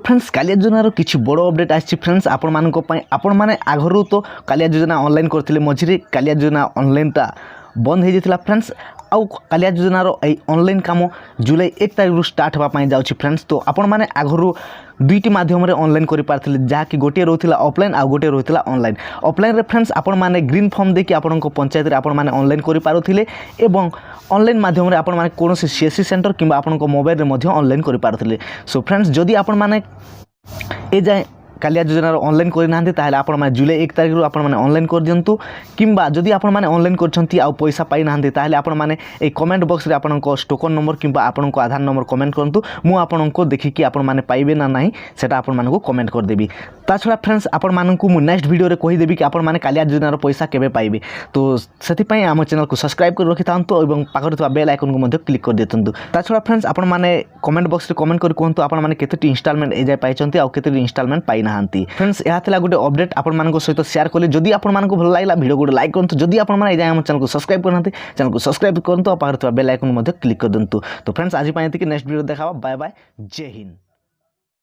Friends Kaliya योजनार किसी बड़ अपडेट आसी फ्रेंड्स आपण मैंने आगरू तो कालिया योजना ऑनलाइन करते मझे कालिया योजना ऑनलाइनटा बंद हो जाता फ्रेंड्स आउ कालिया योजनार ऑनलाइन काम जुलाई 1 तारिख स्टार्ट होगा जाऊँगी फ्रेंड्स। तो आपण मैंने आगरू दुईटी माध्यम ऑनलाइन कर पार्थिले जहाँकि गोटे रोला ऑफलाइन आउ गोटे रोला ऑनलाइन। ऑफलाइन रे फ्रेंड्स आपण मैंने ग्रीन फॉर्म देखिए आपण पंचायत आपण मैंने ऑनलाइन कर पारुथिले एवं ऑनलाइन माध्यम आपण मैंने कौन सीएससी सेंटर कि आपण मोबाइल रे ऑनलाइन कर पारुथिले। सो फ्रेंड्स जदि आपण मैंने ए जाए कालिया योजनार ऑनलाइन करना ताहले आपण माने जुलाई 1 तारिख आपण माने ऑनलाइन कर दियंतु किंबा जदि आपण माने ऑनलाइन करछंती आ पैसा पाई नाहंती ताहले आपण माने ए कमेंट बॉक्स रे आपण को टोकन नंबर किंबा आपण को आधार नंबर कमेंट करंतु मु आपण को देखि कि आपण माने पाइबे ना नाही सेटा आपण माने को कमेंट कर देबी। ता छडा फ्रेंड्स आपण माने को मु नेक्स्ट वीडियो रे कहि देबी कि आपण माने कालिया योजनार पैसा केबे पाइबे। तो सेति पई आम चैनल को सब्सक्राइब कर रखि तांतु एवं पाखर थवा बेल आइकन को मध्ये क्लिक कर देतंतु। ता छडा फ्रेंड्स आपण माने कमेंट बॉक्स रे कमेंट कर कोंतु आपण माने केतेटी इंस्टॉलमेंट ए जाय पाइचंती आ केतेटी इंस्टॉलमेंट पाइ नाहंती। फ्रेंड्स यह था गोटे अपडेट आपण सहित शेयर कले जदि आपण भल लगा वीडियो गोटे लाइक करूँ जदि आपण आम चैनल को सब्सक्राइब करना चैनल को सब्सक्राइब करूँ पाखर बेल आइकन क्लिक कर दिंतु। तो फ्रेंड्स आज नेक्स्ट वीडियो देखा बाय बाय जय हिंद।